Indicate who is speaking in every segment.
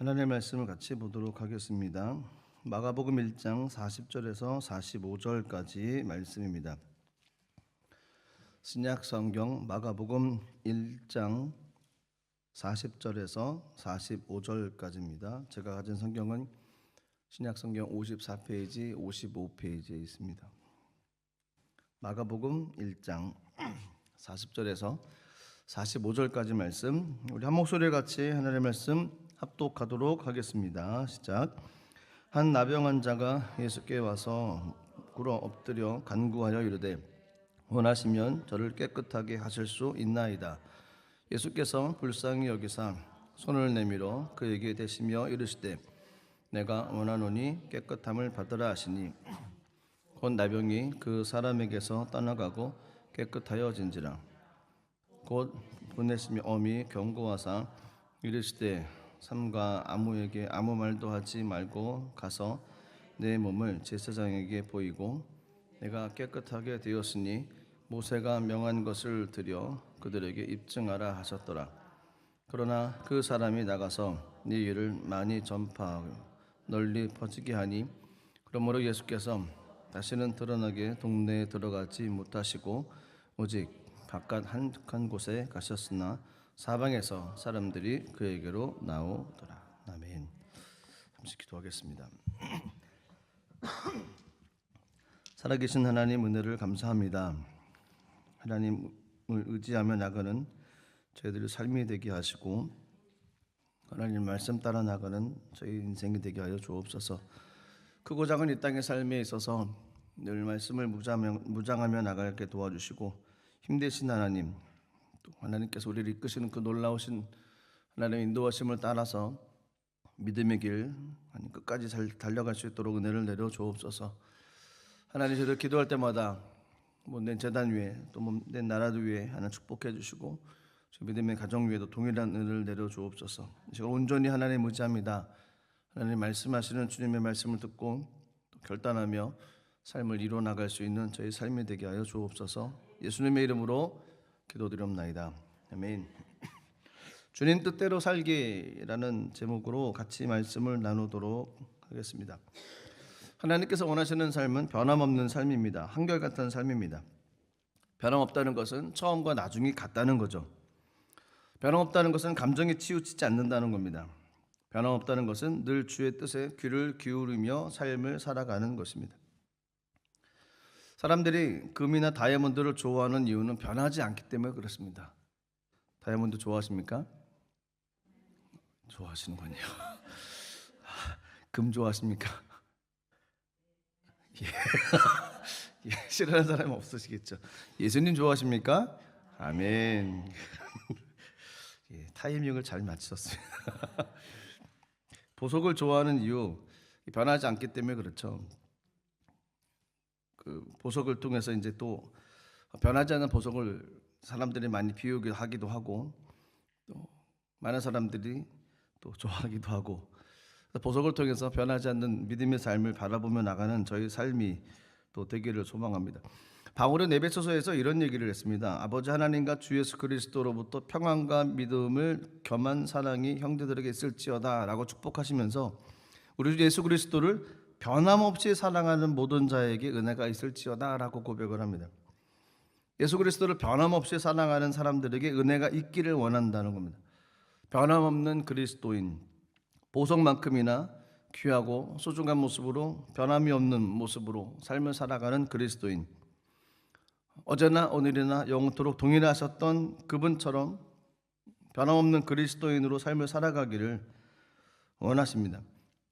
Speaker 1: 하나님의 말씀을 같이 보도록 하겠습니다. 마가복음 1장 40절에서 45절까지 말씀입니다. 신약 성경 마가복음 1장 40절에서 45절까지입니다. 제가 가진 성경은 신약 성경 54페이지, 55페이지에 있습니다. 마가복음 1장 40절에서 45절까지 말씀, 우리 한 목소리를 같이 하나님의 말씀 합독하도록 하겠습니다. 시작. 한 나병 환자가 예수께 와서 꿇어 엎드려 간구하여 이르되 원하시면 저를 깨끗하게 하실 수 있나이다. 예수께서 불쌍히 여기사 손을 내밀어 그에게 대시며 이르시되 내가 원하노니 깨끗함을 받으라 하시니 곧 나병이 그 사람에게서 떠나가고 깨끗하여진지라. 곧 보내시며 엄히 경고하사 이르시되 삼가 아무에게 아무 말도 하지 말고 가서 내 몸을 제사장에게 보이고 내가 깨끗하게 되었으니 모세가 명한 것을 드려 그들에게 입증하라 하셨더라. 그러나 그 사람이 나가서 네 일을 많이 전파하고 널리 퍼지게 하니 그러므로 예수께서 다시는 드러나게 동네에 들어가지 못하시고 오직 바깥 한 곳에 가셨으나 사방에서 사람들이 그에게로 나오더라. 아멘. 잠시 기도하겠습니다. 살아계신 하나님 은혜를 감사합니다. 하나님을 의지하며 나가는 저희들의 삶이 되게 하시고 하나님 말씀 따라 나가는 저희 인생이 되게 하여 주옵소서. 크고 작은 이 땅의 삶에 있어서 늘 말씀을 무장하며 나가게 도와주시고 힘내신 하나님, 또 하나님께서 우리를 이끄시는 그 놀라우신 하나님의 인도하심을 따라서 믿음의 길 끝까지 잘 달려갈 수 있도록 은혜를 내려 주옵소서. 하나님, 저를 기도할 때마다 내 재단 위에 또 내 나라도 위에 하나님 축복해 주시고 저 믿음의 가정 위에도 동일한 은혜를 내려 주옵소서. 제가 온전히 하나님 의지합니다. 하나님 말씀하시는 주님의 말씀을 듣고 또 결단하며 삶을 이루어 나갈 수 있는 저희 삶이 되게 하여 주옵소서. 예수님의 이름으로 기도드립나이다. 아멘. 주님 뜻대로 살기라는 제목으로 같이 말씀을 나누도록 하겠습니다. 하나님께서 원하시는 삶은 변함없는 삶입니다. 한결같은 삶입니다. 변함없다는 것은 처음과 나중이 같다는 거죠. 변함없다는 것은 감정에 치우치지 않는다는 겁니다. 변함없다는 것은 늘 주의 뜻에 귀를 기울이며 삶을 살아가는 것입니다. 사람들이 금이나 다이아몬드를 좋아하는 이유는 변하지 않기 때문에 그렇습니다. 다이아몬드 좋아하십니까? 좋아하시는군요. 금 좋아하십니까? 예. 예, 싫어하는 사람은 없으시겠죠. 예수님 좋아하십니까? 아멘. 예, 타이밍을 잘 맞추셨습니다. 보석을 좋아하는 이유, 변하지 않기 때문에 그렇죠. 그 보석을 통해서 이제 또 변하지 않는 보석을 사람들이 많이 비유하기도 하고 또 많은 사람들이 또 좋아하기도 하고 보석을 통해서 변하지 않는 믿음의 삶을 바라보며 나가는 저희 삶이 또 되기를 소망합니다. 바울은 에베소서에서 이런 얘기를 했습니다. 아버지 하나님과 주 예수 그리스도로부터 평안과 믿음을 겸한 사랑이 형제들에게 있을지어다 라고 축복하시면서 우리 주 예수 그리스도를 변함없이 사랑하는 모든 자에게 은혜가 있을지어다 라고 고백을 합니다. 예수 그리스도를 변함없이 사랑하는 사람들에게 은혜가 있기를 원한다는 겁니다. 변함없는 그리스도인, 보석만큼이나 귀하고 소중한 모습으로 변함이 없는 모습으로 삶을 살아가는 그리스도인, 어제나 오늘이나 영원토록 동일하셨던 그분처럼 변함없는 그리스도인으로 삶을 살아가기를 원하십니다.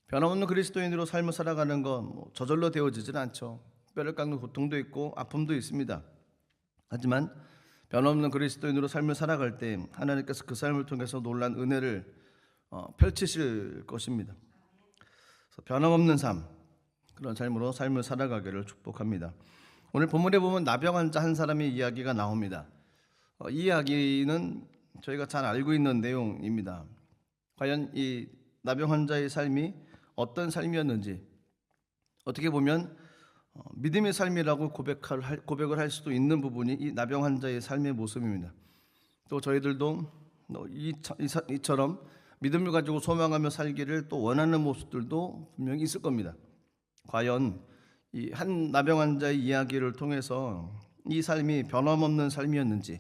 Speaker 1: 변함없는 그리스도인으로 삶을 살아가는 건 저절로 되어지진 않죠. 뼈를 깎는 고통도 있고 아픔도 있습니다. 하지만 변함없는 그리스도인으로 삶을 살아갈 때 하나님께서 그 삶을 통해서 놀란 은혜를 펼치실 것입니다. 그래서 변함없는 삶, 그런 삶으로 삶을 살아가기를 축복합니다. 오늘 본문에 보면 나병 환자 한 사람의 이야기가 나옵니다. 이 이야기는 저희가 잘 알고 있는 내용입니다. 과연 이 나병 환자의 삶이 어떤 삶이었는지, 어떻게 보면 믿음의 삶이라고 고백을 할 수도 있는 부분이 이 나병 환자의 삶의 모습입니다. 또 저희들도 이처럼 믿음을 가지고 소망하며 살기를 또 원하는 모습들도 분명히 있을 겁니다. 과연 이 한 나병 환자의 이야기를 통해서 이 삶이 변함없는 삶이었는지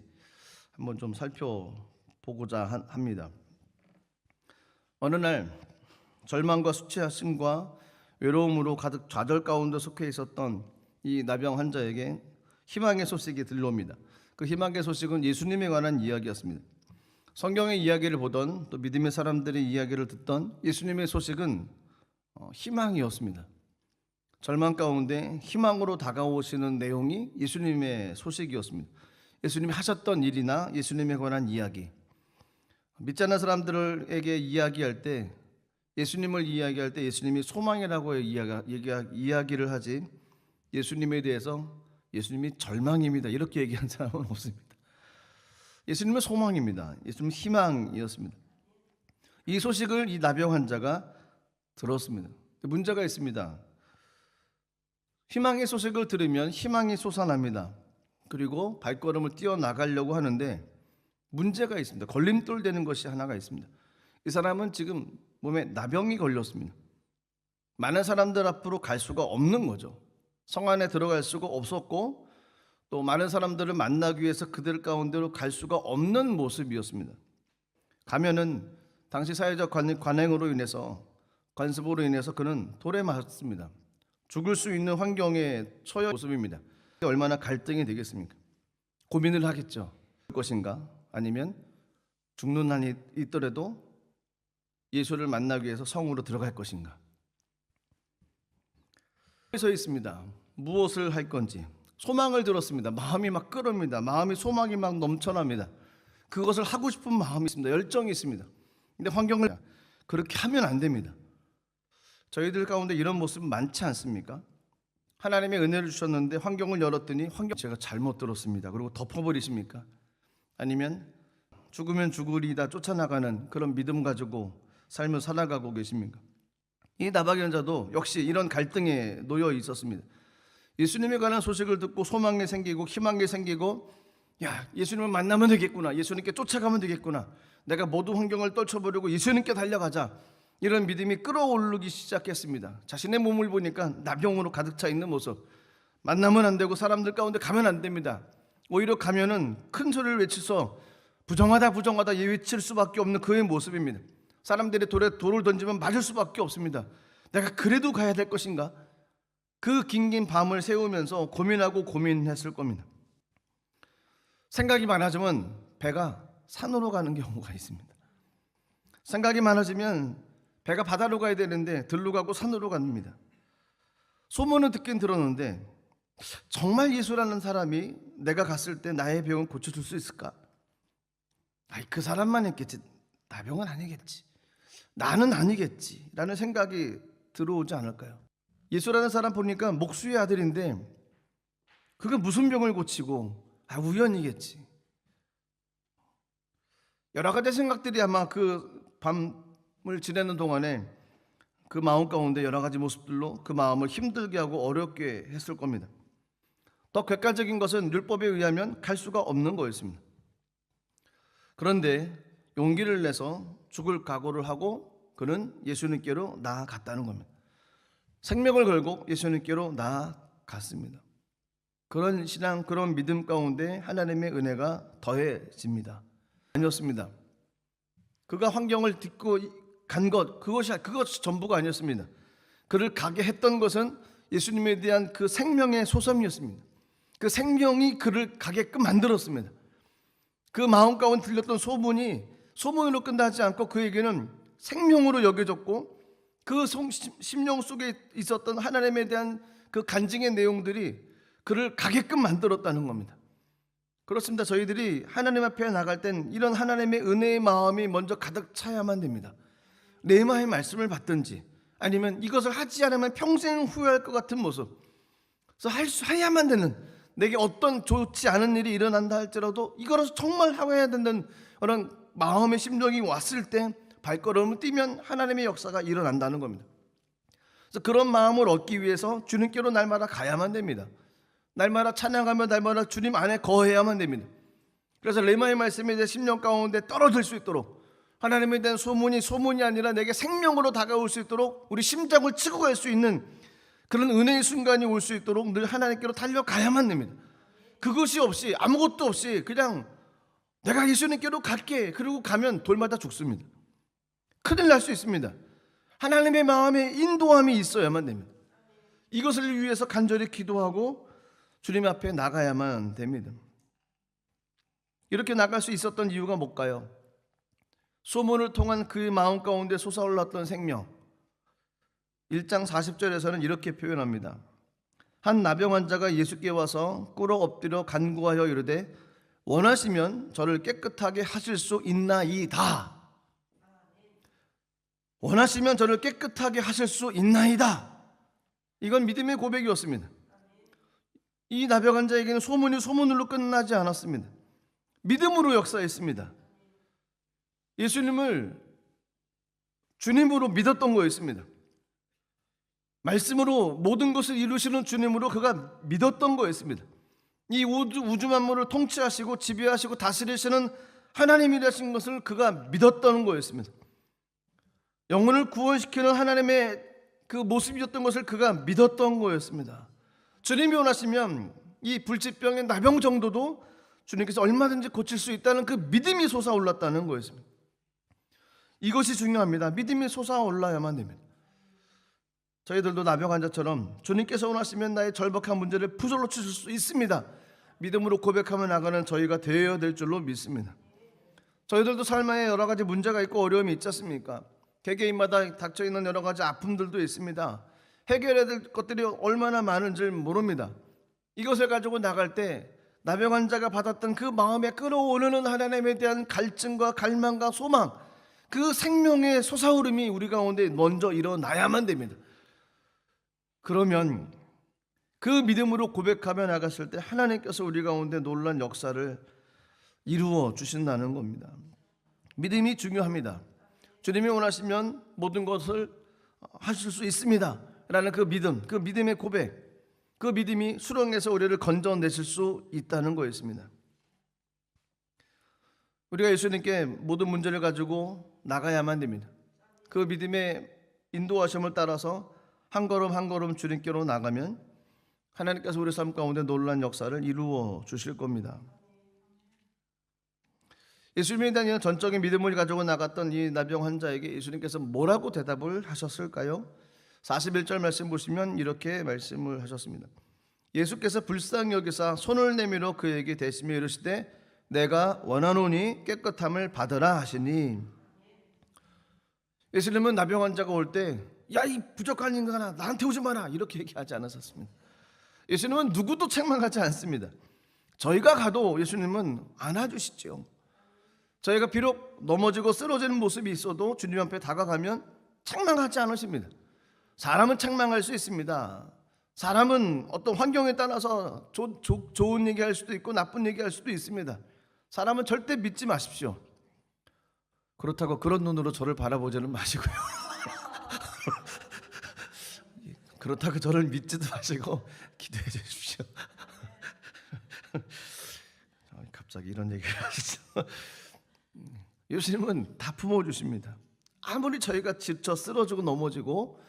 Speaker 1: 한번 좀 살펴보고자 합니다. 어느 날 절망과 수치심과 외로움으로 가득 좌절 가운데 속해 있었던 이 나병 환자에게 희망의 소식이 들려옵니다. 그 희망의 소식은 예수님에 관한 이야기였습니다. 성경의 이야기를 보던 또 믿음의 사람들의 이야기를 듣던 예수님의 소식은 희망이었습니다. 절망 가운데 희망으로 다가오시는 내용이 예수님의 소식이었습니다. 예수님이 하셨던 일이나 예수님에 관한 이야기. 믿지 않는 사람들에게 이야기할 때, 예수님을 이야기할 때 예수님이 소망이라고 이야기를 하지, 예수님에 대해서 예수님이 절망입니다 이렇게 얘기한 사람은 없습니다. 예수님은 소망입니다. 예수님은 희망이었습니다. 이 소식을 이 나병 환자가 들었습니다. 문제가 있습니다. 희망의 소식을 들으면 희망이 솟아납니다. 그리고 발걸음을 뛰어나가려고 하는데 문제가 있습니다. 걸림돌 되는 것이 하나가 있습니다. 이 사람은 지금 몸에 나병이 걸렸습니다. 많은 사람들 앞으로 갈 수가 없는 거죠. 성 안에 들어갈 수가 없었고 또 많은 사람들을 만나기 위해서 그들 가운데로 갈 수가 없는 모습이었습니다. 가면은 당시 사회적 관행으로 인해서, 관습으로 인해서 그는 돌에 맞습니다. 죽을 수 있는 환경에 처해 있는 모습입니다. 얼마나 갈등이 되겠습니까? 고민을 하겠죠. 것인가? 아니면 죽는 한이 있더라도 예수를 만나기 위해서 성으로 들어갈 것인가? 서 있습니다. 무엇을 할 건지 소망을 들었습니다. 마음이 막 끓습니다. 마음이 소망이 막 넘쳐납니다. 그것을 하고 싶은 마음이 있습니다. 열정이 있습니다. 근데 환경을 그렇게 하면 안 됩니다. 저희들 가운데 이런 모습 많지 않습니까? 하나님의 은혜를 주셨는데 환경을 열었더니 제가 잘못 들었습니다. 그리고 덮어버리십니까? 아니면 죽으면 죽으리다 쫓아나가는 그런 믿음 가지고 삶을 살아가고 계십니까? 이 나병 환자도 역시 이런 갈등에 놓여 있었습니다. 예수님에 관한 소식을 듣고 소망이 생기고 희망이 생기고, 야, 예수님을 만나면 되겠구나, 예수님께 쫓아가면 되겠구나, 내가 모든 환경을 떨쳐버리고 예수님께 달려가자, 이런 믿음이 끌어오르기 시작했습니다. 자신의 몸을 보니까 나병으로 가득 차 있는 모습, 만나면 안 되고 사람들 가운데 가면 안 됩니다. 오히려 가면은 큰 소리를 외쳐서 부정하다 부정하다 외칠 수밖에 없는 그의 모습입니다. 사람들이 돌을 던지면 맞을 수밖에 없습니다. 내가 그래도 가야 될 것인가? 그 긴긴 밤을 새우면서 고민하고 고민했을 겁니다. 생각이 많아지면 배가 산으로 가는 경우가 있습니다. 생각이 많아지면 배가 바다로 가야 되는데 들로 가고 산으로 갑니다. 소문은 듣긴 들었는데 정말 예수라는 사람이 내가 갔을 때 나의 병을 고쳐줄 수 있을까? 그 사람만 했겠지, 나병은 아니겠지, 나는 아니겠지 라는 생각이 들어오지 않을까요? 예수라는 사람 보니까 목수의 아들인데 그가 무슨 병을 고치고 우연이겠지, 여러 가지 생각들이 아마 그 밤을 지내는 동안에 그 마음 가운데 여러 가지 모습들로 그 마음을 힘들게 하고 어렵게 했을 겁니다. 더 객관적인 것은 율법에 의하면 갈 수가 없는 거였습니다. 그런데 용기를 내서 죽을 각오를 하고 그는 예수님께로 나아갔다는 겁니다. 생명을 걸고 예수님께로 나아갔습니다. 그런 신앙, 그런 믿음 가운데 하나님의 은혜가 더해집니다. 아니었습니다. 그가 환경을 딛고 간 것, 그것이 전부가 아니었습니다. 그를 가게 했던 것은 예수님에 대한 그 생명의 소섬이었습니다. 그 생명이 그를 가게끔 만들었습니다. 그 마음 가운데 들렸던 소문이 소문으로 끝나지 않고 그에게는 생명으로 여겨졌고, 그 심령 속에 있었던 하나님에 대한 그 간증의 내용들이 그를 가게끔 만들었다는 겁니다. 그렇습니다. 저희들이 하나님 앞에 나갈 땐 이런 하나님의 은혜의 마음이 먼저 가득 차야만 됩니다. 레마의 말씀을 받든지 아니면 이것을 하지 않으면 평생 후회할 것 같은 모습, 그래서 해야만 되는, 내게 어떤 좋지 않은 일이 일어난다 할지라도 이거를 정말 해야 된다는 그런 마음의 심정이 왔을 때 발걸음을 뛰면 하나님의 역사가 일어난다는 겁니다. 그래서 그런 마음을 얻기 위해서 주님께로 날마다 가야만 됩니다. 날마다 찬양하며 날마다 주님 안에 거해야만 됩니다. 그래서 레마의 말씀이 내 심령 가운데 떨어질 수 있도록 하나님에 대한 소문이 아니라 내게 생명으로 다가올 수 있도록 우리 심장을 치고 갈 수 있는 그런 은혜의 순간이 올 수 있도록 늘 하나님께로 달려가야만 됩니다. 그것이 없이, 아무것도 없이 그냥 내가 예수님께로 갈게, 그리고 가면 돌마다 죽습니다. 큰일 날 수 있습니다. 하나님의 마음에 인도함이 있어야만 됩니다. 이것을 위해서 간절히 기도하고 주님 앞에 나가야만 됩니다. 이렇게 나갈 수 있었던 이유가 뭘까요? 소문을 통한 그 마음 가운데 솟아올랐던 생명. 1장 40절에서는 이렇게 표현합니다. 한 나병 환자가 예수께 와서 꿇어 엎드려 간구하여 이르되 원하시면 저를 깨끗하게 하실 수 있나이다. 원하시면 저를 깨끗하게 하실 수 있나이다. 이건 믿음의 고백이었습니다. 이 나병 환자에게는 소문이 소문으로 끝나지 않았습니다. 믿음으로 역사했습니다. 예수님을 주님으로 믿었던 거였습니다. 말씀으로 모든 것을 이루시는 주님으로 그가 믿었던 거였습니다. 이 우주 만물을 통치하시고 지배하시고 다스리시는 하나님이라신 것을 그가 믿었던 거였습니다. 영혼을 구원시키는 하나님의 그 모습이었던 것을 그가 믿었던 거였습니다. 주님이 원하시면 이 불치병의 나병 정도도 주님께서 얼마든지 고칠 수 있다는 그 믿음이 솟아올랐다는 거였습니다. 이것이 중요합니다. 믿음이 솟아올라야만 됩니다. 저희들도 나병 환자처럼 주님께서 원하시면 나의 절박한 문제를 부절로 주실 수 있습니다. 믿음으로 고백하며 나가는 저희가 되어야 될 줄로 믿습니다. 저희들도 삶에 여러 가지 문제가 있고 어려움이 있지 않습니까? 개개인마다 닥쳐있는 여러 가지 아픔들도 있습니다. 해결해야 될 것들이 얼마나 많은지 모릅니다. 이것을 가지고 나갈 때 나병 환자가 받았던 그 마음에 끌어오르는 하나님에 대한 갈증과 갈망과 소망, 그 생명의 솟아오름이 우리 가운데 먼저 일어나야만 됩니다. 그러면 그 믿음으로 고백하며 나갔을 때 하나님께서 우리 가운데 놀라운 역사를 이루어 주신다는 겁니다. 믿음이 중요합니다. 주님이 원하시면 모든 것을 하실 수 있습니다 라는 그 믿음, 그 믿음의 고백, 그 믿음이 수렁에서 우리를 건져내실 수 있다는 거였습니다. 우리가 예수님께 모든 문제를 가지고 나가야만 됩니다. 그 믿음의 인도하심을 따라서 한 걸음 한 걸음 주님께로 나가면 하나님께서 우리 삶 가운데 놀라운 역사를 이루어 주실 겁니다. 예수님에 대한 전적인 믿음을 가지고 나갔던 이 나병 환자에게 예수님께서 뭐라고 대답을 하셨을까요? 41절 말씀 보시면 이렇게 말씀을 하셨습니다. 예수께서 불쌍히 여기사 손을 내밀어 그에게 대시며 이르시되 내가 원하노니 깨끗함을 받으라 하시니, 예수님은 나병 환자가 올 때 야 이 부족한 인간아 나한테 오지 마라 이렇게 얘기하지 않으셨습니다. 예수님은 누구도 책망하지 않습니다. 저희가 가도 예수님은 안아주시죠. 저희가 비록 넘어지고 쓰러지는 모습이 있어도 주님 앞에 다가가면 책망하지 않으십니다. 사람은 책망할 수 있습니다. 사람은 어떤 환경에 따라서 좋은 얘기할 수도 있고 나쁜 얘기할 수도 있습니다. 사람은 절대 믿지 마십시오. 그렇다고 그런 눈으로 저를 바라보지는 마시고요. 그렇다고 저를 믿지도 마시고 기도해 주십시오. 갑자기 이런 얘기를 하시죠. 예수님은 다 품어주십니다. 아무리 저희가 지쳐 쓰러지고 넘어지고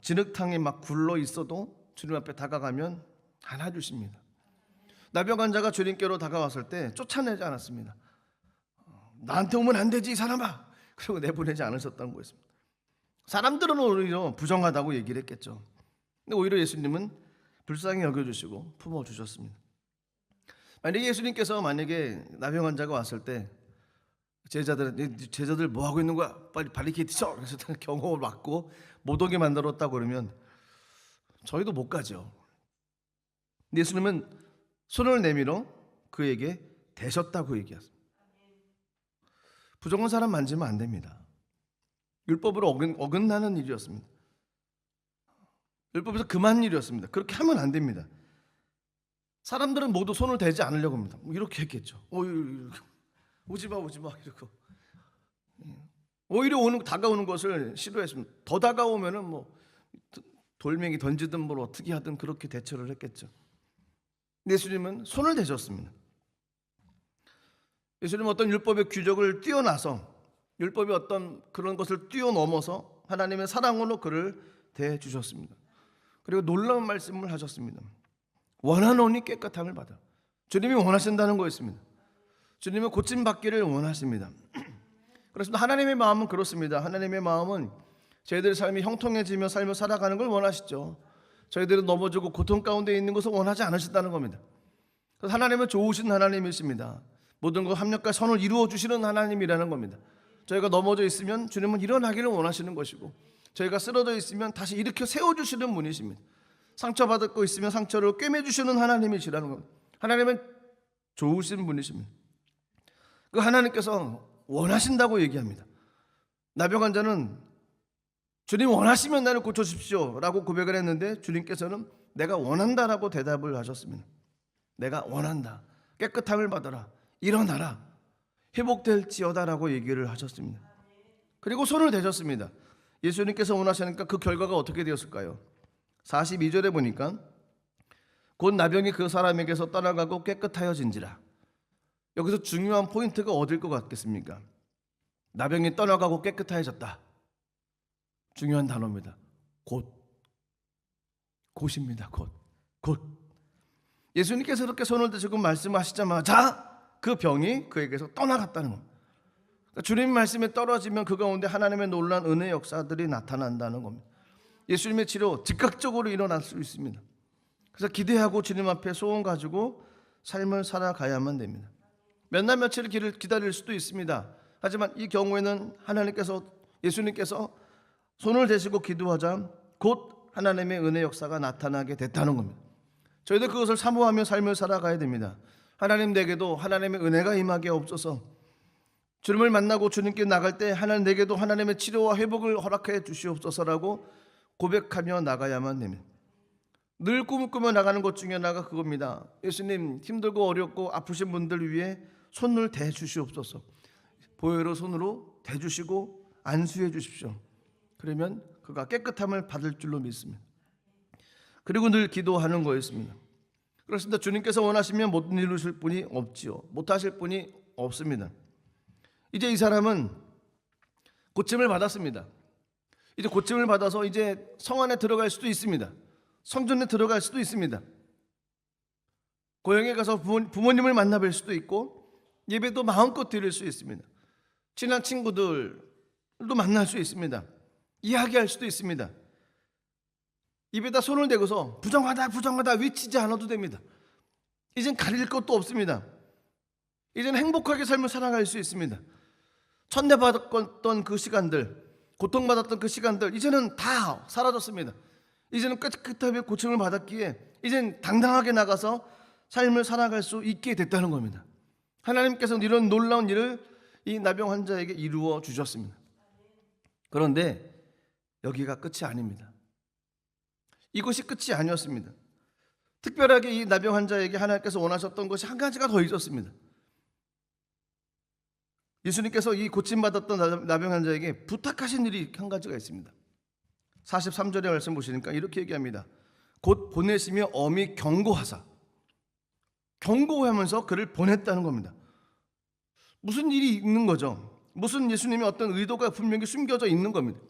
Speaker 1: 진흙탕에 막 굴러 있어도 주님 앞에 다가가면 안아주십니다. 나병 환자가 주님께로 다가왔을 때 쫓아내지 않았습니다. 나한테 오면 안 되지 이 사람아, 그리고 내보내지 않으셨다는 거였습니다. 사람들은 오히려 부정하다고 얘기를 했겠죠. 근데 오히려 예수님은 불쌍히 여겨주시고 품어주셨습니다. 만약에 예수님께서 나병 환자가 왔을 때 제자들 뭐 하고 있는 거야? 빨리 바리케이트 쳐! 그래서 경호를 막고 못 오게 만들었다고 그러면 저희도 못 가죠. 근데 예수님은 손을 내밀어 그에게 대셨다고 얘기했습니다. 부정한 사람 만지면 안 됩니다. 율법으로 어긋나는 일이었습니다. 율법에서 금한 일이었습니다. 그렇게 하면 안 됩니다. 사람들은 모두 손을 대지 않으려고 합니다. 이렇게 했겠죠. 오지마 이러고 오히려 다가오는 것을 시도했습니다. 더 다가오면은 돌멩이 던지든 뭘 어떻게 하든 그렇게 대처를 했겠죠. 예수님은 손을 대셨습니다. 예수님은 어떤 율법의 규정을 뛰어나서 율법의 어떤 그런 것을 뛰어넘어서 하나님의 사랑으로 그를 대해주셨습니다. 그리고 놀라운 말씀을 하셨습니다. 원하노니 깨끗함을 받아. 주님이 원하신다는 거였습니다. 주님은 고침받기를 원하십니다. 그렇습니다. 하나님의 마음은 그렇습니다. 하나님의 마음은 저희들의 삶이 형통해지며 삶을 살아가는 걸 원하시죠. 저희들은 넘어지고 고통 가운데 있는 것을 원하지 않으신다는 겁니다. 그래서 하나님은 좋으신 하나님이십니다. 모든 것 합력과 선을 이루어 주시는 하나님이라는 겁니다. 저희가 넘어져 있으면 주님은 일어나기를 원하시는 것이고, 저희가 쓰러져 있으면 다시 일으켜 세워주시는 분이십니다. 상처받고 있으면 상처를 꿰매주시는 하나님이시라는 겁니다. 하나님은 좋으신 분이십니다. 그 하나님께서 원하신다고 얘기합니다. 나병 환자는 주님 원하시면 나를 고쳐주십시오 라고 고백을 했는데, 주님께서는 내가 원한다라고 대답을 하셨습니다. 내가 원한다, 깨끗함을 받아라, 일어나라, 회복될지어다라고 얘기를 하셨습니다. 그리고 손을 대셨습니다. 예수님께서 원하시니까 그 결과가 어떻게 되었을까요? 42절에 보니까 곧 나병이 그 사람에게서 떠나가고 깨끗하여진지라. 여기서 중요한 포인트가 어딜 것 같겠습니까? 나병이 떠나가고 깨끗해졌다. 중요한 단어입니다. 곧입니다. 곧. 예수님께서 이렇게 손을 드시고 말씀하시자마자 그 병이 그에게서 떠나갔다는 겁니다. 그러니까 주님 말씀에 떨어지면 그 가운데 하나님의 놀라운 은혜 역사들이 나타난다는 겁니다. 예수님의 치료 즉각적으로 일어날 수 있습니다. 그래서 기대하고 주님 앞에 소원 가지고 삶을 살아가야만 됩니다. 몇 날 며칠을 기다릴 수도 있습니다. 하지만 이 경우에는 예수님께서 손을 대시고 기도하자 곧 하나님의 은혜 역사가 나타나게 됐다는 겁니다. 저희들 그것을 사모하며 삶을 살아가야 됩니다. 하나님 내게도 하나님의 은혜가 임하게 없어서, 주님을 만나고 주님께 나갈 때 하나님 내게도 하나님의 치료와 회복을 허락해 주시옵소서라고 고백하며 나가야만 됩니다. 늘 꿈을 꾸며 나가는 것 중에 하나가 그겁니다. 예수님, 힘들고 어렵고 아프신 분들 위해 손을 대주시옵소서. 보혈의 손으로 대주시고 안수해 주십시오. 그러면 그가 깨끗함을 받을 줄로 믿습니다. 그리고 늘 기도하는 거였습니다. 그렇습니다. 주님께서 원하시면 못 이루실 분이 없지요. 못하실 분이 없습니다. 이제 이 사람은 고침을 받았습니다. 이제 고침을 받아서 이제 성 안에 들어갈 수도 있습니다. 성전에 들어갈 수도 있습니다. 고향에 가서 부모님을 만나 뵐 수도 있고, 예배도 마음껏 드릴 수 있습니다. 친한 친구들도 만날 수 있습니다. 이야기할 수도 있습니다. 입에다 손을 대고서 부정하다 외치지 않아도 됩니다. 이젠 가릴 것도 없습니다. 이제는 행복하게 삶을 살아갈 수 있습니다. 천대받았던 그 시간들, 고통받았던 그 시간들 이제는 다 사라졌습니다. 이제는 깨끗하게 고침을 받았기에 이젠 당당하게 나가서 삶을 살아갈 수 있게 됐다는 겁니다. 하나님께서는 이런 놀라운 일을 이 나병 환자에게 이루어 주셨습니다. 그런데 여기가 끝이 아닙니다. 이것이 끝이 아니었습니다. 특별하게 이 나병 환자에게 하나님께서 원하셨던 것이 한 가지가 더 있었습니다. 예수님께서 이 고침받았던 나병 환자에게 부탁하신 일이 한 가지가 있습니다. 43절의 말씀 보시니까 이렇게 얘기합니다. 곧 보내시며 엄히 경고하면서 그를 보냈다는 겁니다. 무슨 일이 있는 거죠? 무슨 예수님의 어떤 의도가 분명히 숨겨져 있는 겁니다.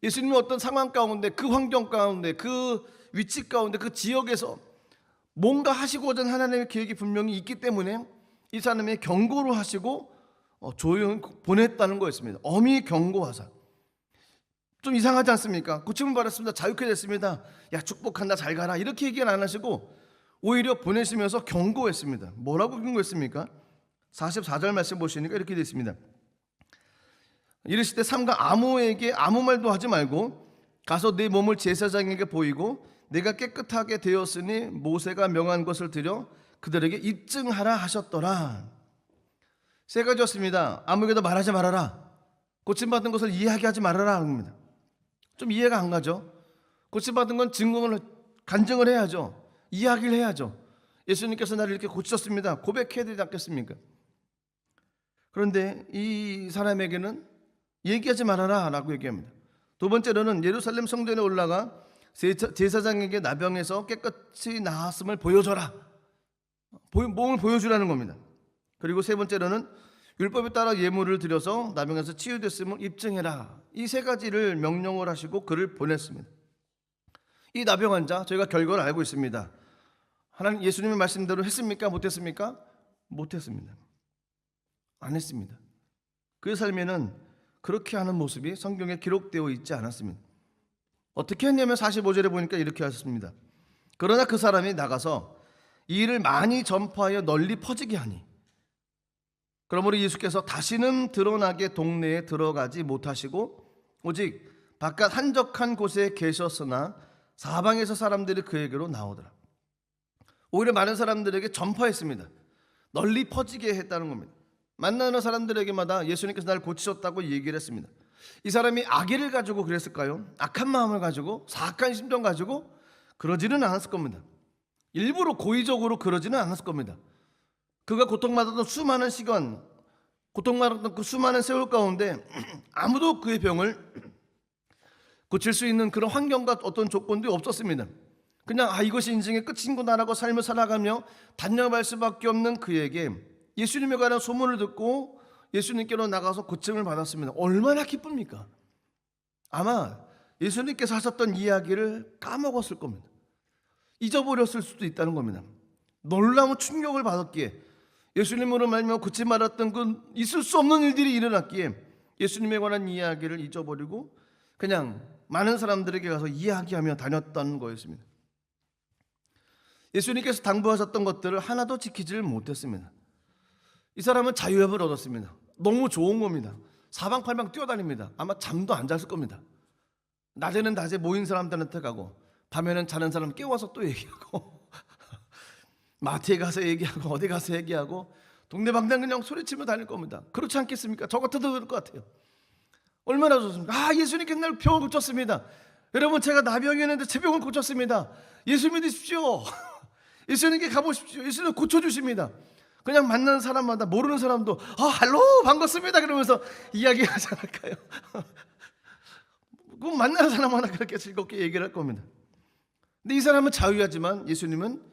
Speaker 1: 예수님의 어떤 상황 가운데, 그 환경 가운데, 그 위치 가운데, 그 지역에서 뭔가 하시고자 하는 하나님의 계획이 분명히 있기 때문에 이 사람의 경고를 하시고 조용히 보냈다는 거였습니다. 엄히 경고하사. 좀 이상하지 않습니까? 고침을 받았습니다. 자유케 됐습니다. 야, 축복한다, 잘 가라, 이렇게 얘기는 안 하시고 오히려 보내시면서 경고했습니다. 뭐라고 경고했습니까? 44절 말씀 보시니까 이렇게 되어 있습니다. 이르시되 삼가 아무에게 아무 말도 하지 말고 가서 네 몸을 제사장에게 보이고 내가 깨끗하게 되었으니 모세가 명한 것을 드려 그들에게 입증하라 하셨더라. 세 가지였습니다. 아무에게도 말하지 말아라, 고침받은 것을 이야기하지 말아라 하는 겁니다. 좀 이해가 안 가죠? 고침받은 건 간증을 해야죠. 이야기를 해야죠. 예수님께서 나를 이렇게 고치셨습니다, 고백해야 되지 않겠습니까? 그런데 이 사람에게는 얘기하지 말아라 라고 얘기합니다. 두 번째로는 예루살렘 성전에 올라가 제사장에게 나병에서 깨끗이 나았음을 보여줘라, 몸을 보여주라는 겁니다. 그리고 세 번째로는 율법에 따라 예물을 드려서 나병에서 치유됐음을 입증해라. 이 세 가지를 명령을 하시고 그를 보냈습니다. 이 나병 환자, 저희가 결과를 알고 있습니다. 하나님 예수님의 말씀대로 했습니까? 못했습니까? 못했습니다. 안 했습니다. 그의 삶에는 그렇게 하는 모습이 성경에 기록되어 있지 않았습니다. 어떻게 했냐면 45절에 보니까 이렇게 하셨습니다. 그러나 그 사람이 나가서 이 일을 많이 전파하여 널리 퍼지게 하니, 그러므로 예수께서 다시는 드러나게 동네에 들어가지 못하시고 오직 바깥 한적한 곳에 계셨으나 사방에서 사람들이 그에게로 나오더라. 오히려 많은 사람들에게 전파했습니다. 널리 퍼지게 했다는 겁니다. 만나는 사람들에게마다 예수님께서 나를 고치셨다고 얘기를 했습니다. 이 사람이 악의를 가지고 그랬을까요? 악한 마음을 가지고, 사악한 심정 가지고 그러지는 않았을 겁니다. 일부러 고의적으로 그러지는 않았을 겁니다. 그가 고통받았던 수많은 시간, 고통받았던 그 수많은 세월 가운데 아무도 그의 병을 고칠 수 있는 그런 환경과 어떤 조건도 없었습니다. 그냥 이것이 인생의 끝이구나라고 삶을 살아가며 단념할 수밖에 없는 그에게 예수님에 관한 소문을 듣고 예수님께로 나가서 고침을 받았습니다. 얼마나 기쁩니까? 아마 예수님께서 하셨던 이야기를 까먹었을 겁니다. 잊어버렸을 수도 있다는 겁니다. 놀라운 충격을 받았기에, 예수님으로 말미암아 고침받았던 그 있을 수 없는 일들이 일어났기에 예수님에 관한 이야기를 잊어버리고 그냥 많은 사람들에게 가서 이야기하며 다녔던 거였습니다. 예수님께서 당부하셨던 것들을 하나도 지키지를 못했습니다. 이 사람은 자유협을 얻었습니다. 너무 좋은 겁니다. 사방팔방 뛰어다닙니다. 아마 잠도 안 잤을 겁니다. 낮에는 낮에 모인 사람들한테 가고, 밤에는 자는 사람 깨워서 또 얘기하고 마트에 가서 얘기하고, 어디 가서 얘기하고, 동네방네 그냥 소리치며 다닐 겁니다. 그렇지 않겠습니까? 저 같아도 그럴 것 같아요. 얼마나 좋습니까? 예수님께서 날 병을 고쳤습니다. 여러분, 제가 나병이었는데 제 병을 고쳤습니다. 예수 믿으십시오. 예수님께 가보십시오. 예수님 고쳐주십니다. 그냥 만나는 사람마다, 모르는 사람도 할로 반갑습니다 그러면서 이야기하지 않을까요? 그 만나는 사람마다 그렇게 즐겁게 얘기를 할 겁니다. 근데 이 사람은 자유하지만 예수님은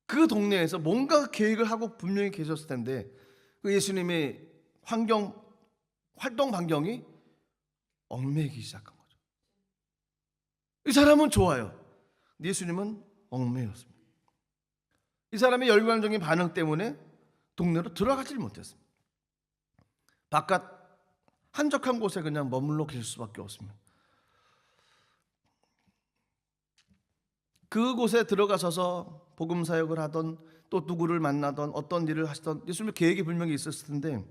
Speaker 1: 그 동네에서 뭔가 계획을 하고 분명히 계셨을 텐데, 그 예수님의 활동 반경이 얽매이기 시작한 거죠. 이 사람은 좋아요. 예수님은 얽매였습니다. 이 사람의 열광적인 반응 때문에 동네로 들어가질 못했습니다. 바깥 한적한 곳에 그냥 머물러 계실 수밖에 없습니다. 그곳에 들어가셔서 복음 사역을 하던, 또 누구를 만나던, 어떤 일을 하시던 예수님의 계획이 분명히 있었을 텐데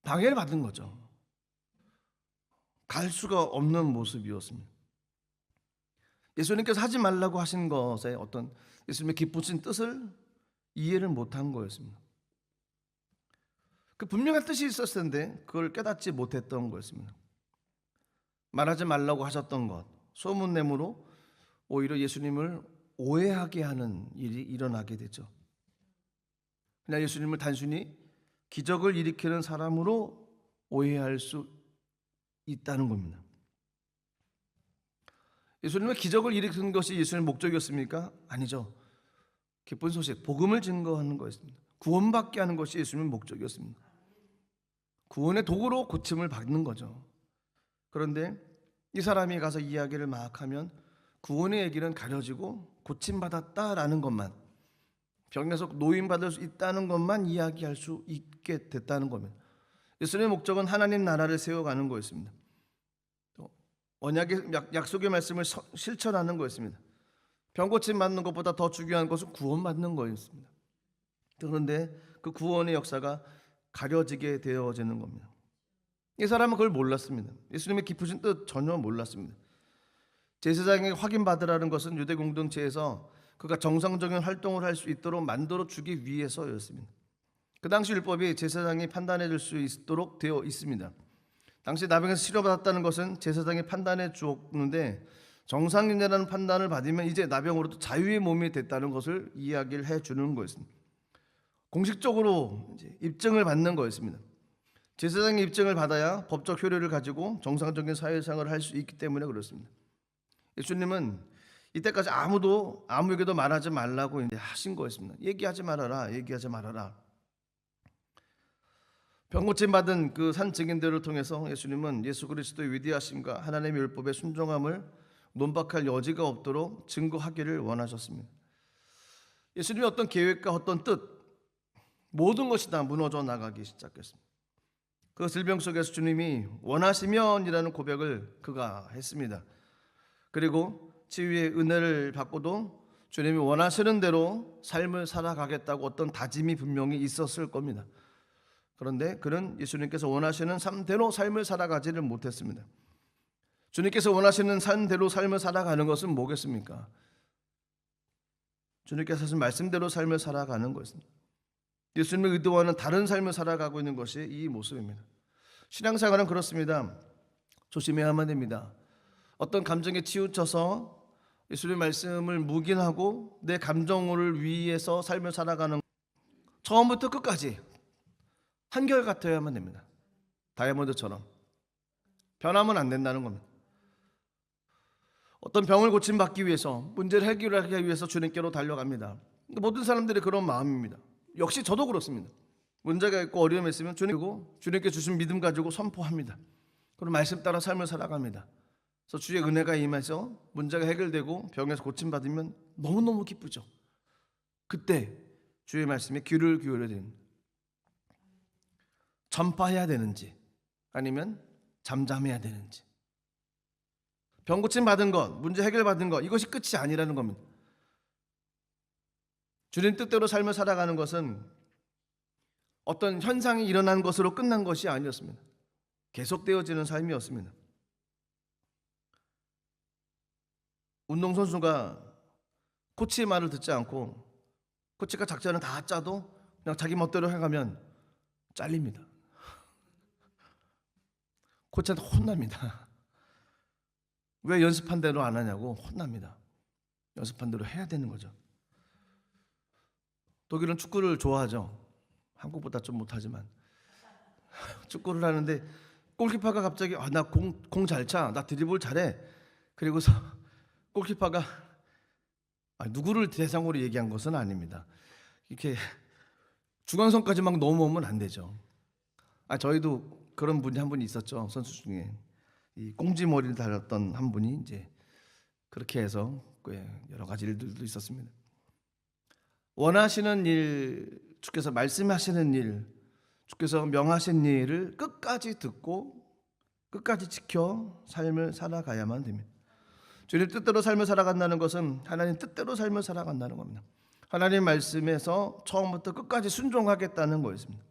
Speaker 1: 방해를 받은 거죠. 갈 수가 없는 모습이었습니다. 예수님께서 하지 말라고 하신 것에 어떤 예수님의 기쁘신 뜻을 이해를 못한 거였습니다. 그 분명한 뜻이 있었을 텐데 그걸 깨닫지 못했던 거였습니다. 말하지 말라고 하셨던 것, 소문내므로 오히려 예수님을 오해하게 하는 일이 일어나게 되죠. 그냥 예수님을 단순히 기적을 일으키는 사람으로 오해할 수 있다는 겁니다. 예수님의 기적을 일으키는 것이 예수님의 목적이었습니까? 아니죠. 기쁜 소식, 복음을 증거하는 것입니다. 구원받게 하는 것이 예수님의 목적이었습니다. 구원의 도구로 고침을 받는 거죠. 그런데 이 사람이 가서 이야기를 막 하면 구원의 얘기는 가려지고 고침받았다라는 것만, 병에서 노임받을 수 있다는 것만 이야기할 수 있게 됐다는 겁니다. 예수님의 목적은 하나님 나라를 세워가는 거였습니다. 언약의 약속의 말씀을 실천하는 거였습니다. 병고침 받는 것보다 더 중요한 것은 구원받는 거였습니다. 그런데 그 구원의 역사가 가려지게 되어지는 겁니다. 이 사람은 그걸 몰랐습니다. 예수님의 깊으신 뜻 전혀 몰랐습니다. 제사장에게 확인받으라는 것은 유대 공동체에서 그가 정상적인 활동을 할 수 있도록 만들어 주기 위해서였습니다. 그 당시 율법이 제사장이 판단해 줄 수 있도록 되어 있습니다. 당시 나병에서 치료받았다는 것은 제사장이 판단해 주었는데, 정상이라는 판단을 받으면 이제 나병으로도 자유의 몸이 됐다는 것을 이야기를 해 주는 거였습니다. 공식적으로 이제 입증을 받는 거였습니다. 제사장의 입증을 받아야 법적 효력을 가지고 정상적인 사회생활을 할 수 있기 때문에 그렇습니다. 예수님은 이때까지 아무에게도 말하지 말라고 이제 하신 거였습니다. 얘기하지 말아라, 얘기하지 말아라. 병 고침 받은 그 산 증인들을 통해서 예수님은 예수 그리스도의 위대하심과 하나님의 율법의 순종함을 논박할 여지가 없도록 증거하기를 원하셨습니다. 예수님의 어떤 계획과 어떤 뜻, 모든 것이 다 무너져 나가기 시작했습니다. 그 질병 속에서 주님이 원하시면이라는 고백을 그가 했습니다. 그리고 치유의 은혜를 받고도 주님이 원하시는 대로 삶을 살아가겠다고 어떤 다짐이 분명히 있었을 겁니다. 그런데 그는 예수님께서 원하시는 삶대로 삶을 살아가지를 못했습니다. 주님께서 원하시는 삶대로 삶을 살아가는 것은 뭐겠습니까? 주님께서 하신 말씀대로 삶을 살아가는 것입니다. 예수님의 의도와는 다른 삶을 살아가고 있는 것이 이 모습입니다. 신앙생활은 그렇습니다. 조심해야만 됩니다. 어떤 감정에 치우쳐서 예수님의 말씀을 묵인하고 내 감정을 위해서 삶을 살아가는, 처음부터 끝까지 한결같아야만 됩니다. 다이아몬드처럼 변하면 안 된다는 겁니다. 어떤 병을 고침받기 위해서, 문제를 해결하기 위해서 주님께로 달려갑니다. 모든 사람들이 그런 마음입니다. 역시 저도 그렇습니다. 문제가 있고 어려움이 있으면 주님께 주신 믿음 가지고 선포합니다. 그리고 말씀 따라 삶을 살아갑니다. 그래서 주의 은혜가 임해서 문제가 해결되고 병에서 고침받으면 너무너무 기쁘죠. 그때 주의 말씀에 귀를 기울여야 됩니다. 전파해야 되는지 아니면 잠잠해야 되는지, 병 고침 받은 것, 문제 해결 받은 것, 이것이 끝이 아니라는 겁니다. 주님 뜻대로 삶을 살아가는 것은 어떤 현상이 일어난 것으로 끝난 것이 아니었습니다. 계속되어지는 삶이었습니다. 운동선수가 코치의 말을 듣지 않고 코치가 작전을 다 짜도 그냥 자기 멋대로 해가면 잘립니다. 코치한테 혼납니다. 왜 연습한 대로 안 하냐고 혼납니다. 연습한 대로 해야 되는 거죠. 독일은 축구를 좋아하죠. 한국보다 좀 못하지만 축구를 하는데 골키퍼가 갑자기 나 공 잘 차, 나 드리블 잘해. 그리고서 골키퍼가 누구를 대상으로 얘기한 것은 아닙니다. 이렇게 중앙선까지 막 넘어오면 안 되죠. 저희도 그런 분이 한 분이 있었죠. 선수 중에 이 꽁지 머리를 달았던 한 분이 이제 그렇게 해서 여러 가지 일들도 있었습니다. 원하시는 일, 주께서 말씀하시는 일, 주께서 명하신 일을 끝까지 듣고 끝까지 지켜 삶을 살아가야만 됩니다. 주님 뜻대로 삶을 살아간다는 것은 하나님 뜻대로 삶을 살아간다는 겁니다. 하나님 말씀에서 처음부터 끝까지 순종하겠다는 거였습니다.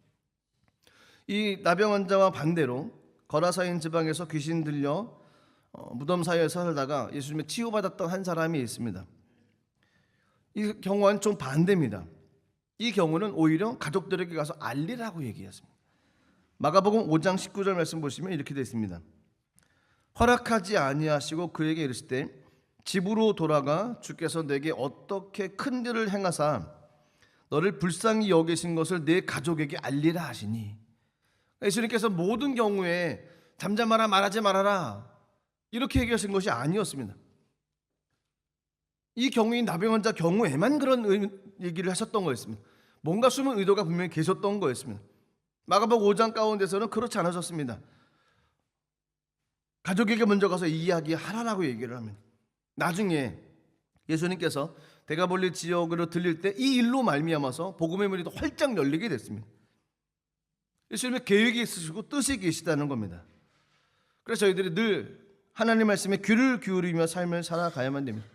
Speaker 1: 이 나병 환자와 반대로 거라사인 지방에서 귀신 들려 무덤 사이에서 살다가 예수님의 치유받았던 한 사람이 있습니다. 이 경우와는 좀 반대입니다. 이 경우는 오히려 가족들에게 가서 알리라고 얘기했습니다. 마가복음 5장 19절 말씀 보시면 이렇게 되어 있습니다. 허락하지 아니하시고 그에게 이르시되 집으로 돌아가 주께서 내게 어떻게 큰 일을 행하사 너를 불쌍히 여기신 것을 내 가족에게 알리라 하시니. 예수님께서 모든 경우에 잠잠하라, 말하지 말아라 이렇게 얘기하신 것이 아니었습니다. 이 경우인 나병 환자 경우에만 그런 얘기를 하셨던 거였습니다. 뭔가 숨은 의도가 분명히 계셨던 거였습니다. 마가복음 5장 가운데서는 그렇지 않으셨습니다. 가족에게 먼저 가서 이야기하라라고 얘기를 합니다. 나중에 예수님께서 데가볼리 지역으로 들릴 때 이 일로 말미암아서 복음의 문이 활짝 열리게 됐습니다. 예수님의 계획이 있으시고 뜻이 계시다는 겁니다. 그래서 저희들이 늘 하나님 말씀에 귀를 기울이며 삶을 살아가야만 됩니다.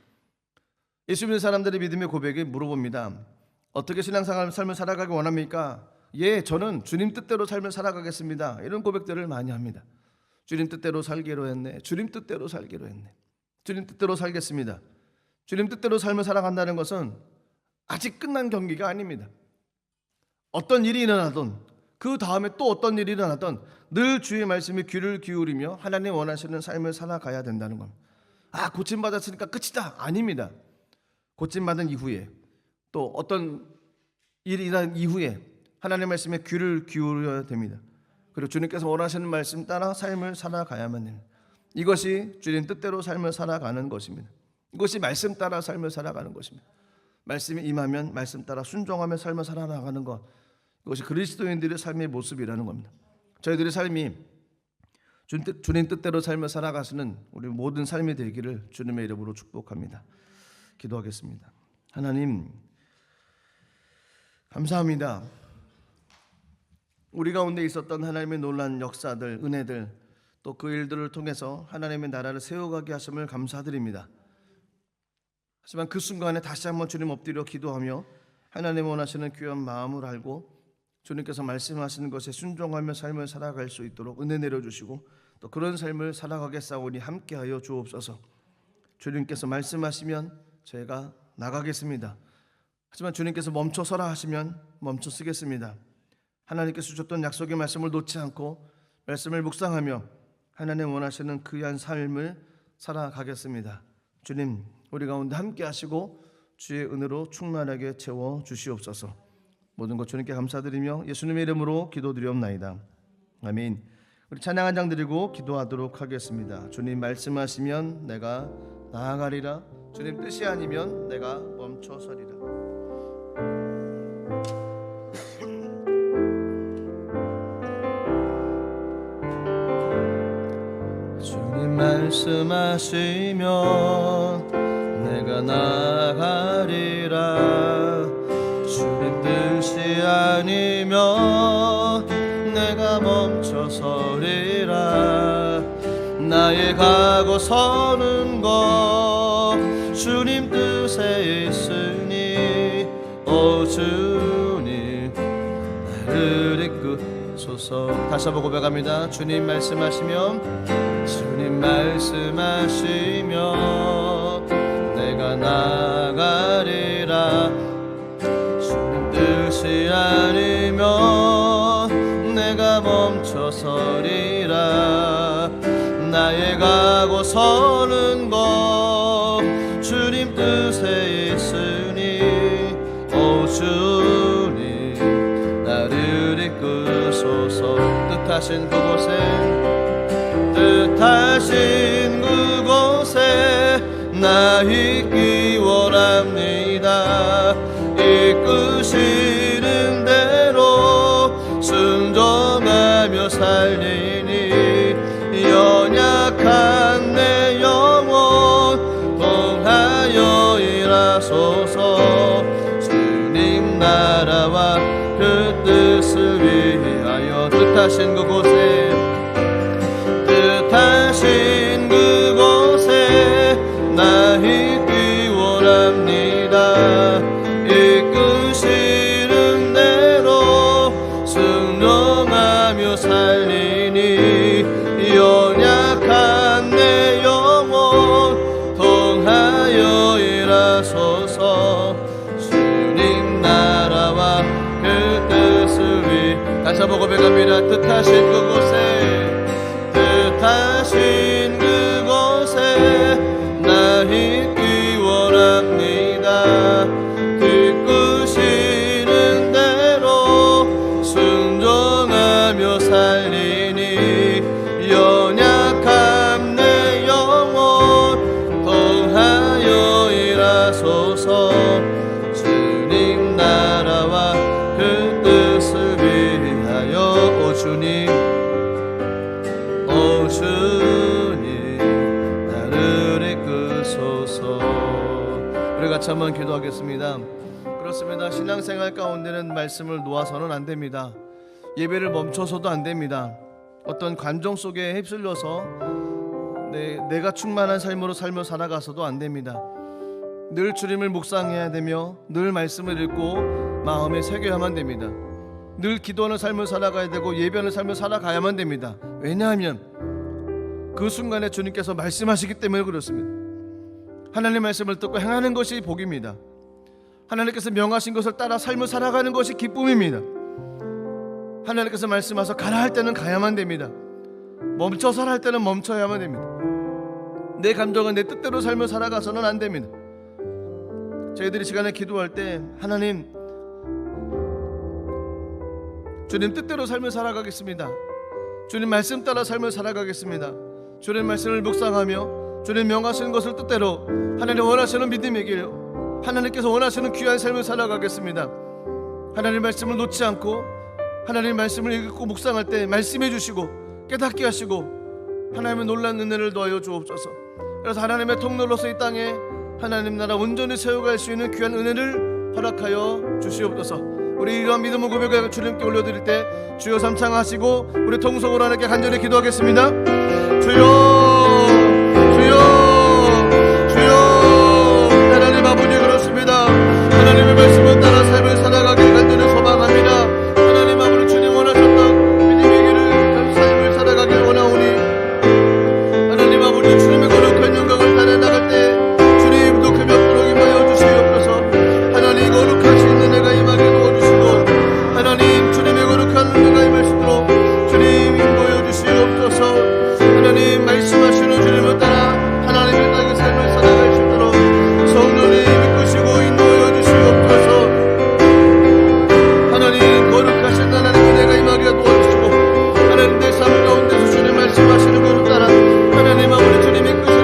Speaker 1: 예수 믿는 사람들의 믿음의 고백에 물어봅니다. 어떻게 신앙생활 삶을 살아가기 원합니까? 예, 저는 주님 뜻대로 삶을 살아가겠습니다. 이런 고백들을 많이 합니다. 주님 뜻대로 살기로 했네. 주님 뜻대로 살기로 했네. 주님 뜻대로 살겠습니다. 주님 뜻대로 삶을 살아간다는 것은 아직 끝난 경기가 아닙니다. 어떤 일이 일어나든 그 다음에 또 어떤 일이 일어나든 늘 주의 말씀에 귀를 기울이며 하나님 원하시는 삶을 살아가야 된다는 겁니다. 고침받았으니까 끝이다. 아닙니다. 고침받은 이후에 또 어떤 일이 일어난 이후에 하나님 말씀에 귀를 기울여야 됩니다. 그리고 주님께서 원하시는 말씀 따라 삶을 살아가야만 됩니다. 이것이 주님 뜻대로 삶을 살아가는 것입니다. 이것이 말씀 따라 삶을 살아가는 것입니다. 말씀이 임하면 말씀 따라 순종하며 삶을 살아나가는 것, 그것이 그리스도인들의 삶의 모습이라는 겁니다. 저희들의 삶이 주님 뜻대로 삶을 살아가시는 우리 모든 삶이 되기를 주님의 이름으로 축복합니다. 기도하겠습니다. 하나님 감사합니다. 우리 가운데 있었던 하나님의 놀라운 역사들, 은혜들, 또 그 일들을 통해서 하나님의 나라를 세워가게 하심을 감사드립니다. 하지만 그 순간에 다시 한번 주님 엎드려 기도하며 하나님 원하시는 귀한 마음을 알고 주님께서 말씀하시는 것에 순종하며 삶을 살아갈 수 있도록 은혜 내려주시고 또 그런 삶을 살아가겠사오니 함께하여 주옵소서. 주님께서 말씀하시면 제가 나가겠습니다. 하지만 주님께서 멈춰서라 하시면 멈춰 서겠습니다. 하나님께서 주셨던 약속의 말씀을 놓지 않고 말씀을 묵상하며 하나님 원하시는 귀한 삶을 살아가겠습니다. 주님 우리 가운데 함께 하시고 주의 은혜로 충만하게 채워 주시옵소서. 모든 것 주님께 감사드리며 예수님의 이름으로 기도드리옵나이다. 아멘. 우리 찬양 한 장 드리고 기도하도록 하겠습니다. 주님 말씀하시면 내가 나아가리라. 주님 뜻이 아니면 내가 멈춰서리라. 주님 말씀하시면 내가 나아가리라. 주님 뜻이 아니면 내가 멈춰서리라. 나의 가고 서는 것 주님 뜻에 있으니 오 주님 나를 이끄소서. 다시 한번 고백합니다. 주님 말씀하시면 내가 나가리라. 주님 뜻이 아니면 내가 멈춰서리라. 나의 가고 서는 것 주님 뜻에 있으니 오 주님 나를 이끄소서. 뜻하신 그곳에 나 있기 원합니다. 이끄시는 대로 순종하며 살리니 연약한 내 영혼 통하여 일하소서. 주님 나라와 그 뜻을 위하여 뜻하신 그곳에 나 있기 원합니다. 이끄시는 대로 순종하며 살리니 연약한 내 영혼 통하여 일하소서. 주님 나라와 그 뜻을 위해 다시 한번 고백합니다. 뜻하신 그곳에 나 있기 원합니다. 이끄시는 대로 순종하며 살리니 연약한 내 영혼 통하여 일하소서. 주님 나라와 그 뜻을 위하여 오 주님 우리 같이 한번 기도하겠습니다. 그렇습니다. 신앙생활 가운데는 말씀을 놓아서는 안 됩니다. 예배를 멈춰서도 안 됩니다. 어떤 감정 속에 휩쓸려서 내가 충만한 삶으로 삶을 살아가서도 안 됩니다. 늘 주님을 묵상해야 되며 늘 말씀을 읽고 마음에 새겨야만 됩니다. 늘 기도하는 삶을 살아가야 되고 예배하는 삶을 살아가야만 됩니다. 왜냐하면 그 순간에 주님께서 말씀하시기 때문에 그렇습니다. 하나님의 말씀을 듣고 행하는 것이 복입니다. 하나님께서 명하신 것을 따라 삶을 살아가는 것이 기쁨입니다. 하나님께서 말씀하셔서 가라 할 때는 가야만 됩니다. 멈춰서라 할 때는 멈춰야만 됩니다. 내 감정은 내 뜻대로 삶을 살아가서는 안 됩니다. 저희들이 시간에 기도할 때 하나님 주님 뜻대로 삶을 살아가겠습니다. 주님 말씀 따라 삶을 살아가겠습니다. 주님 말씀을 묵상하며 주님 명하시는 것을 뜻대로 하나님 원하시는 믿음의 길 하나님께서 원하시는 귀한 삶을 살아가겠습니다. 하나님 말씀을 놓지 않고 하나님 말씀을 읽고 묵상할 때 말씀해 주시고 깨닫게 하시고 하나님의 놀라운 은혜를 더하여 주옵소서. 그래서 하나님의 통로로서 이 땅에 하나님 나라 온전히 세워갈 수 있는 귀한 은혜를 허락하여 주시옵소서. 우리 이러한 믿음을 고백하여 주님께 올려드릴 때 주여 삼창하시고 우리 통성으로 하나님께 간절히 기도하겠습니다. 주여 주여 주여. 하나님 아버지 그렇습니다. 하나님의 말씀을 따라 삶을 살아가길 간절히 소망합니다. 하나님 아버지 주님 원하셨던 믿음의 길을 삶을 살아가길 원하오니 하나님 아버지 주님의 거룩한 영광을 따라 나갈 때 주님도 그 벽도록 임하여 주시옵소서. 하나님 거룩하신 은혜가 임하게 도와주시고 하나님 주님의 거룩한 은혜가 임할 수 있도록 주님 인도해 주시옵소서. 하나님 말씀하시는 주님을 따라 하나님의 땅의 삶을 살아갈 수 있도록 성령님 이끄시고 인도해 주시옵소서. 하나님 거룩하신 하나님의 은혜가 임하게 도와주시고 하나님 내 삶 가운데서 주님 말씀하시는 것을 따라 하나님 아버지 주님 이끄시고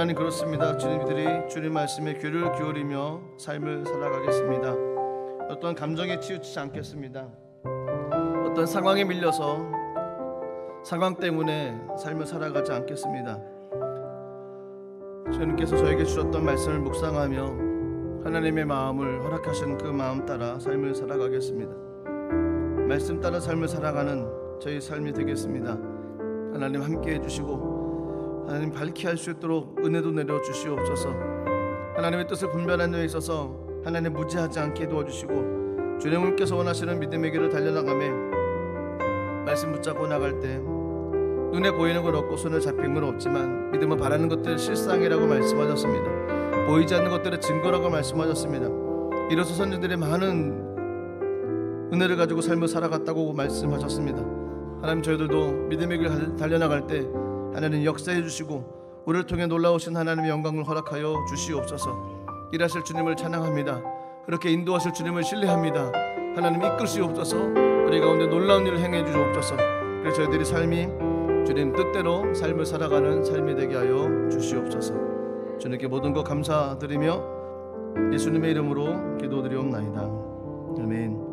Speaker 1: 하나님 그렇습니다. 주님들이 주님 말씀에 귀를 기울이며 삶을 살아가겠습니다. 어떤 감정에 치우치지 않겠습니다. 어떤 상황에 밀려서 상황 때문에 삶을 살아가지 않겠습니다. 주님께서 저에게 주셨던 말씀을 묵상하며 하나님의 마음을 허락하신 그 마음 따라 삶을 살아가겠습니다. 말씀 따라 삶을 살아가는 저희 삶이 되겠습니다. 하나님 함께 해주시고 하나님 밝게 할 수 있도록 은혜도 내려주시옵소서. 하나님의 뜻을 분별하는 데 있어서 하나님 무지하지 않게 도와주시고 주님께서 원하시는 믿음의 길을 달려나가며 말씀 붙잡고 나갈 때 눈에 보이는 걸 얻고 손에 잡힌 건 없지만 믿음은 바라는 것들 실상이라고 말씀하셨습니다. 보이지 않는 것들의 증거라고 말씀하셨습니다. 이로써 선지들이 많은 은혜를 가지고 삶을 살아갔다고 말씀하셨습니다. 하나님 저희들도 믿음의 길을 달려나갈 때 하나님 역사해 주시고 우리를 통해 놀라우신 하나님의 영광을 허락하여 주시옵소서. 일하실 주님을 찬양합니다. 그렇게 인도하실 주님을 신뢰합니다. 하나님 이끌시옵소서. 우리 가운데 놀라운 일을 행해 주시옵소서. 그래서 저희들이 삶이 주님 뜻대로 삶을 살아가는 삶이 되게 하여 주시옵소서. 주님께 모든 것 감사드리며 예수님의 이름으로 기도드리옵나이다. 아멘.